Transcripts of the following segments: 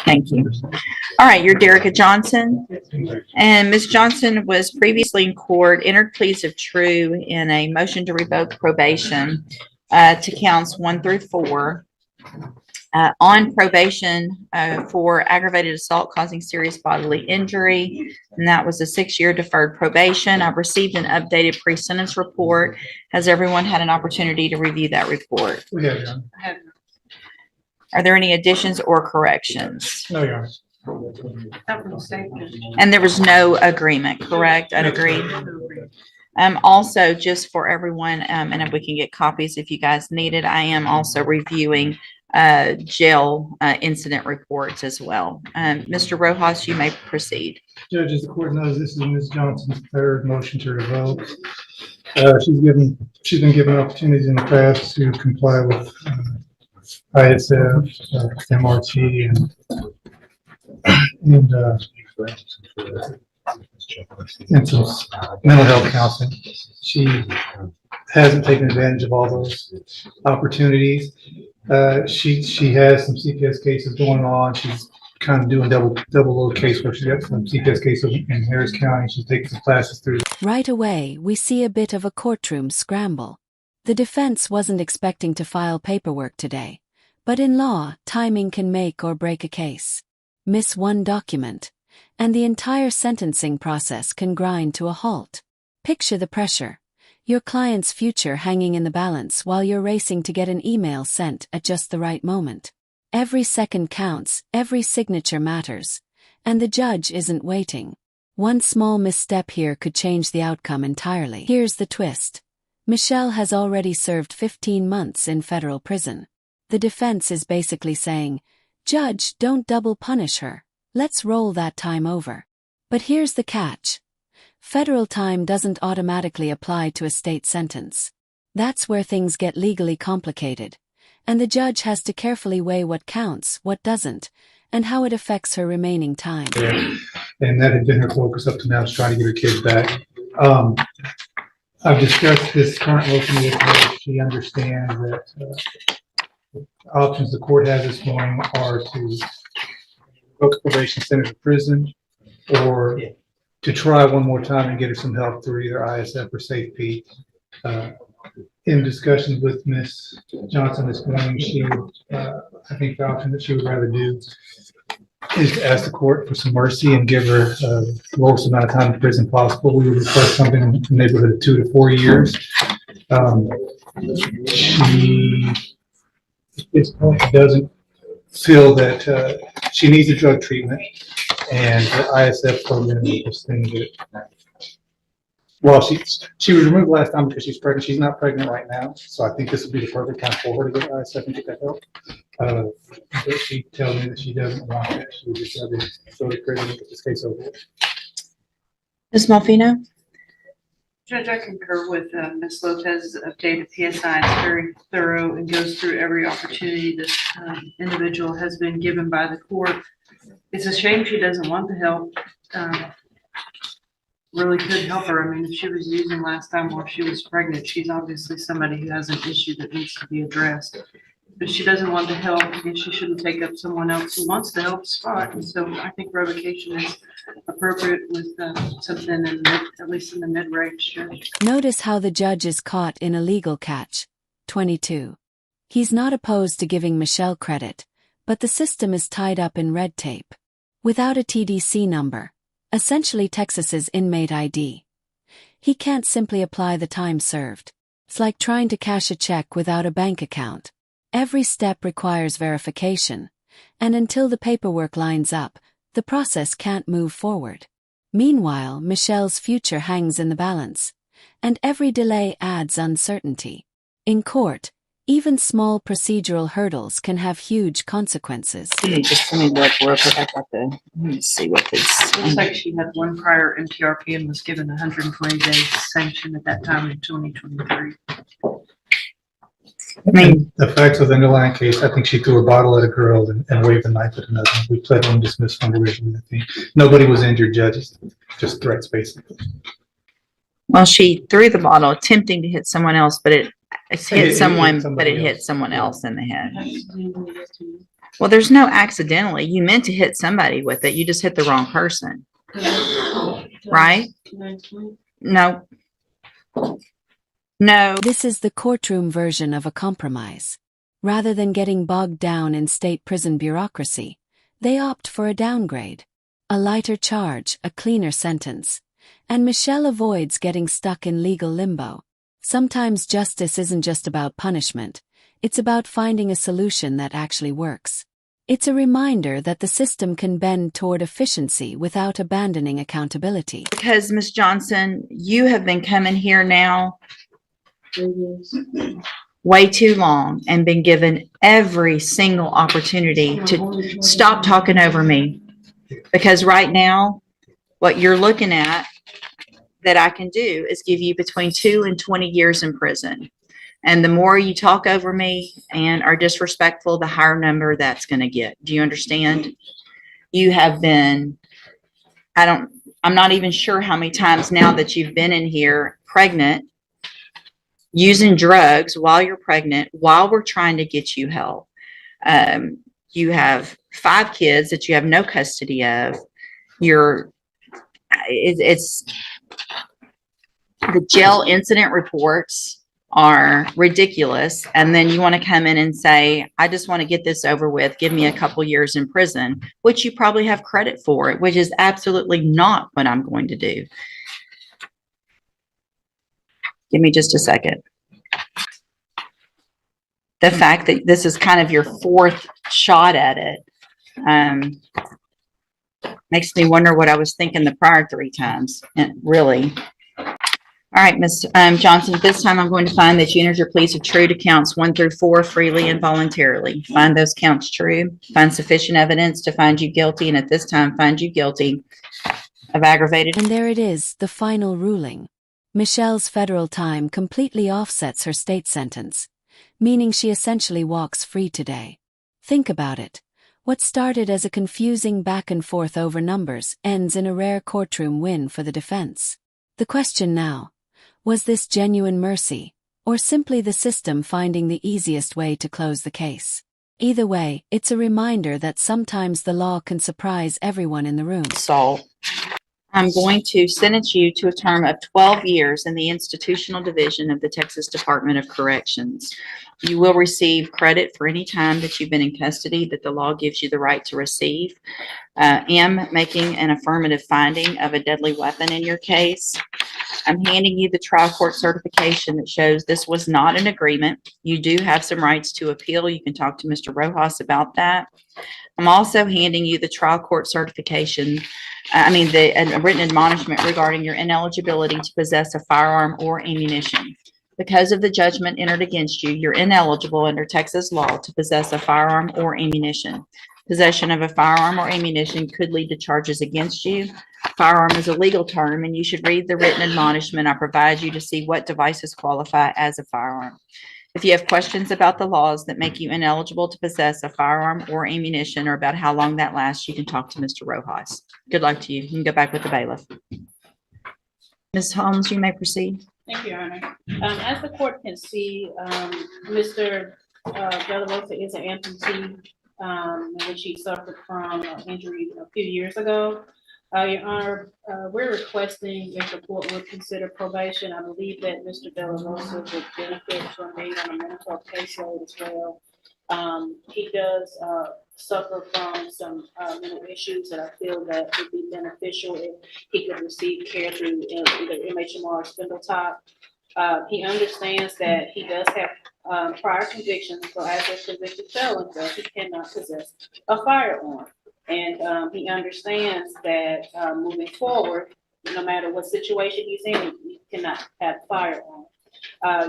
Thank you. All right, you're Derica Johnson. And Ms. Johnson was previously in court, entered pleas of true in a motion to revoke probation to counts 1 through 4. On probation for aggravated assault causing serious bodily injury, and that was a 6-year deferred probation. I've received an updated pre-sentence report. Has everyone had an opportunity to review that report? We have, Your Honor. Are there any additions or corrections? No, Your Honor. And there was no agreement, correct? I'd agree. Also, just for everyone, and if we can get copies if you guys need it, I am also reviewing jail incident reports as well. Mr. Rojas, you may proceed. Judge, as the court knows, this is Ms. Johnson's third motion to revoke. She's been given opportunities in the past to comply with ISF, MRT, and some mental health counseling. She hasn't taken advantage of all those opportunities. She has some CPS cases going on. She's kind of doing double load casework. She's got some CPS cases in Harris County. She's taking some classes through. Right away, we see a bit of a courtroom scramble. The defense wasn't expecting to file paperwork today, but in law, timing can make or break a case. Miss one document, and the entire sentencing process can grind to a halt. Picture the pressure. Your client's future hanging in the balance while you're racing to get an email sent at just the right moment. Every second counts, every signature matters, and the judge isn't waiting. One small misstep here could change the outcome entirely. Here's the twist. Michelle has already served 15 months in federal prison. The defense is basically saying, "Judge, don't double punish her. Let's roll that time over." But here's the catch. Federal time doesn't automatically apply to a state sentence. That's where things get legally complicated, and the judge has to carefully weigh what counts, what doesn't, and how it affects her remaining time. Yeah. And that had been her focus up to now, is trying to get her kids back. I've discussed this current motion with her. She understands that the options the court has this morning are to go to probation, send her to prison, or to try one more time and get her some help through either ISF or SafeP. In discussions with Ms. Johnson this morning, I think the option that she would rather do is to ask the court for some mercy and give her the lowest amount of time in prison possible. We would request something in the neighborhood of 2 to 4 years. She, at this point, doesn't feel that she needs a drug treatment, and the ISF program is this thing that, well, she was removed last time because she's pregnant. She's not pregnant right now, so I think this would be the perfect time for her to go to ISF and get that help. But she tells me that she doesn't want it. She would just rather go to prison and get this case over with. Ms. Malfino? Judge, I concur with Ms. Lopez's updated PSI. It's very thorough and goes through every opportunity this individual has been given by the court. It's a shame she doesn't want the help. Really could help her. I mean, if she was using last time while she was pregnant, she's obviously somebody who has an issue that needs to be addressed. But she doesn't want the help. I guess she shouldn't take up someone else who wants the help spot. And so I think revocation is appropriate with something in at least in the mid-range. Notice how the judge is caught in a legal catch. 22. He's not opposed to giving Michelle credit, but the system is tied up in red tape. Without a TDC number, essentially Texas's inmate ID, he can't simply apply the time served. It's like trying to cash a check without a bank account. Every step requires verification, and until the paperwork lines up, the process can't move forward. Meanwhile, Michelle's future hangs in the balance, and every delay adds uncertainty. In court, even small procedural hurdles can have huge consequences. Just let me look real quick. Let me see what this. Looks like she had one prior MTRP and was given 120-day sanction at that time in 2023. I mean, the facts of the underlying case, I think she threw a bottle at a girl and waved a knife at another. We pled on dismissed from originally. I think nobody was injured, judges, just threats basically. well, she threw the bottle attempting to hit someone else, but it hit someone, but it hit someone else in the head. Well, there's no accidentally. You meant to hit somebody with it. You just hit the wrong person, right? No. No. This is the courtroom version of a compromise. Rather than getting bogged down in state prison bureaucracy, they opt for a downgrade. A lighter charge, a cleaner sentence. And Michelle avoids getting stuck in legal limbo. Sometimes justice isn't just about punishment. It's about finding a solution that actually works. It's a reminder that the system can bend toward efficiency without abandoning accountability. Because, Ms. Johnson, you have been coming here now way too long and been given every single opportunity to stop talking over me. Because right now, what you're looking at that I can do is give you between 2 and 20 years in prison. And the more you talk over me and are disrespectful, the higher number that's going to get. Do you understand? You have been, I'm not even sure how many times now that you've been in here pregnant, using drugs while you're pregnant, while we're trying to get you help. You have 5 kids that you have no custody of. It's the jail incident reports are ridiculous. And then you want to come in and say, I just want to get this over with. Give me a couple years in prison, which you probably have credit for, which is absolutely not what I'm going to do. Give me just a second. The fact that this is kind of your 4th shot at it makes me wonder what I was thinking the prior 3 times. And really. All right, Ms. Johnson, this time I'm going to find that you entered your pleas of true to counts 1 through 4 freely and voluntarily. Find those counts true. Find sufficient evidence to find you guilty, and at this time find you guilty of aggravated. And there it is, the final ruling. Michelle's federal time completely offsets her state sentence, meaning she essentially walks free today. Think about it. What started as a confusing back and forth over numbers ends in a rare courtroom win for the defense. The question now, was this genuine mercy, or simply the system finding the easiest way to close the case? Either way, it's a reminder that sometimes the law can surprise everyone in the room. So, I'm going to sentence you to a term of 12 years in the institutional division of the Texas Department of Corrections. You will receive credit for any time that you've been in custody that the law gives you the right to receive. Am making an affirmative finding of a deadly weapon in your case. I'm handing you the trial court certification that shows this was not an agreement. You do have some rights to appeal. You can talk to Mr. Rojas about that. I'm also handing you the trial court certification, the written admonishment regarding your ineligibility to possess a firearm or ammunition. Because of the judgment entered against you, you're ineligible under Texas law to possess a firearm or ammunition. Possession of a firearm or ammunition could lead to charges against you. Firearm is a legal term, and you should read the written admonishment I provide you to see what devices qualify as a firearm. If you have questions about the laws that make you ineligible to possess a firearm or ammunition, or about how long that lasts, you can talk to Mr. Rojas. Good luck to you. You can go back with the bailiff. Ms. Holmes, you may proceed. Thank you, Your Honor. As the court can see, Mr. De La Rosa is an amputee, in which he suffered from injury a few years ago. Your Honor, we're requesting if the court would consider probation. I believe that Mr. De La Rosa would benefit from being on a mental health caseload as well. He does suffer from some mental issues that I feel that would be beneficial if he could receive care through either MHMR or Spindletop. He understands that he does have prior convictions, so as a convicted felon, he cannot possess a firearm. And he understands that moving forward, no matter what situation he's in, he cannot have a firearm.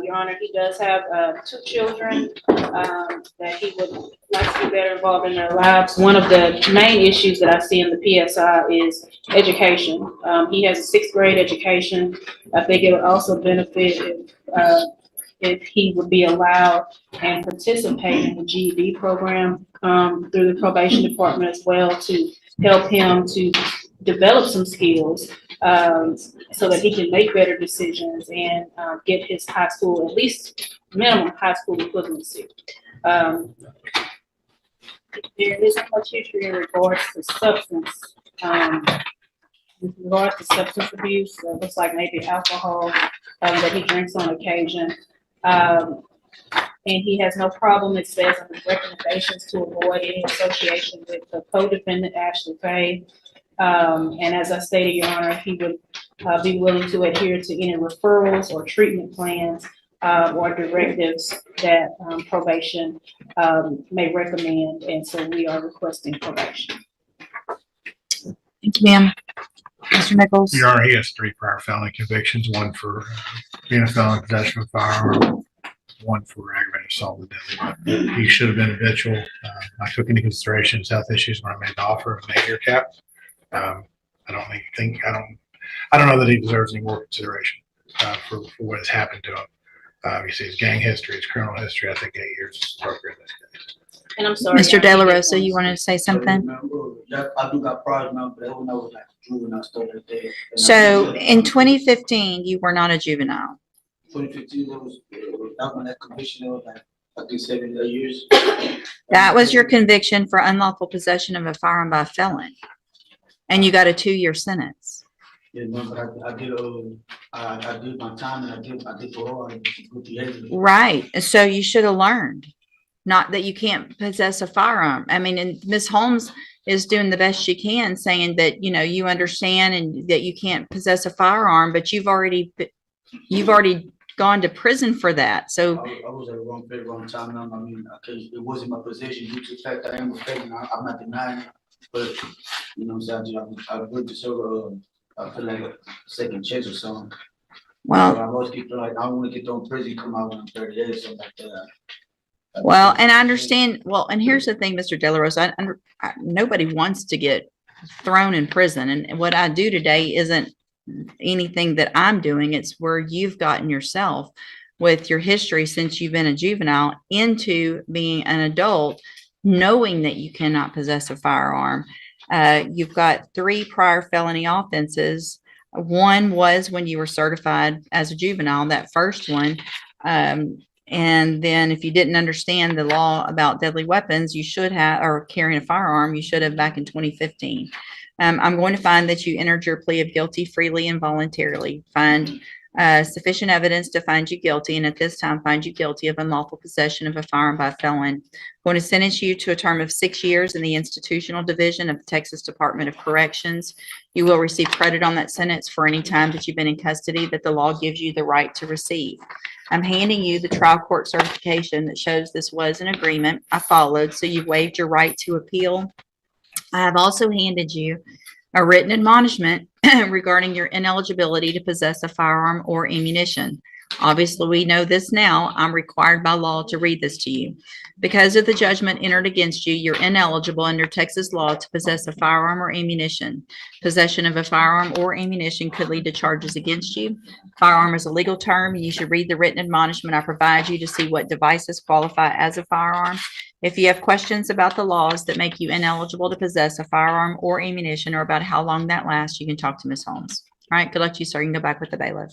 Your Honor, he does have 2 children that he would like to be better involved in their lives. One of the main issues that I see in the PSI is education. He has a 6th grade education. I think it would also benefit if he would be allowed and participate in the GED program through the probation department as well, to help him to develop some skills so that he can make better decisions and get his high school, at least minimum high school equivalency. there isn't much history in regards to substance. With regards to substance abuse, it looks like maybe alcohol, that he drinks on occasion. And he has no problem, it says, in his recommendations to avoid any association with the co-defendant Ashley Faye. And as I stated, Your Honor, he would be willing to adhere to any referrals or treatment plans or directives that probation may recommend. And so we are requesting probation. Thank you, ma'am. Mr. Nichols? Your Honor, he has 3 prior felony convictions, one for being a felon in possession of a firearm, one for aggravated assault with deadly weapon. He should have been habitual. I took into consideration his health issues when I made the offer of an 8-year cap. I don't know that he deserves any more consideration for what has happened to him. You see his gang history, his criminal history. I think 8 years is appropriate in this case. And I'm sorry. Mr. De La Rosa, you wanted to say something? I do got priors now, but I don't know like juvenile stuff like that. So in 2015, you were not a juvenile. 2015, that when that conviction was like, I think 7 years. That was your conviction for unlawful possession of a firearm by a felon. And you got a 2-year sentence. Yeah, no, but I did my time and I did parole. I did good behavior. Right. And so you should have learned. Not that you can't possess a firearm. I mean, and Ms. Holmes is doing the best she can, saying that, you know, you understand and that you can't possess a firearm, but you've already gone to prison for that. So I was at the wrong place, wrong time. Now, I mean, it wasn't my possession due to the fact that I am mistaken. I'm not denying it, but you know, what I'm saying, I'm good to serve. I feel like a second chance or something. well, So I always keep like I want to get thrown in prison, come out when I'm 38, something like that. well, and I understand. Well, and here's the thing, Mr. De La Rosa, nobody wants to get thrown in prison. And what I do today isn't anything that I'm doing. It's where you've gotten yourself with your history since you've been a juvenile into being an adult, knowing that you cannot possess a firearm. You've got 3 prior felony offenses. One was when you were certified as a juvenile, that first one. And then if you didn't understand the law about deadly weapons, you should have, or carrying a firearm, you should have back in 2015. I'm going to find that you entered your plea of guilty freely and voluntarily. Find sufficient evidence to find you guilty, and at this time find you guilty of unlawful possession of a firearm by a felon. I'm going to sentence you to a term of 6 years in the institutional division of the Texas Department of Corrections. You will receive credit on that sentence for any time that you've been in custody that the law gives you the right to receive. I'm handing you the trial court certification that shows this was an agreement I followed, so you've waived your right to appeal. I have also handed you a written admonishment regarding your ineligibility to possess a firearm or ammunition. Obviously, we know this now. I'm required by law to read this to you. Because of the judgment entered against you, you're ineligible under Texas law to possess a firearm or ammunition. Possession of a firearm or ammunition could lead to charges against you. Firearm is a legal term, and you should read the written admonishment I provide you to see what devices qualify as a firearm. If you have questions about the laws that make you ineligible to possess a firearm or ammunition, or about how long that lasts, you can talk to Ms. Holmes. All right, good luck to you, sir. You can go back with the bailiff.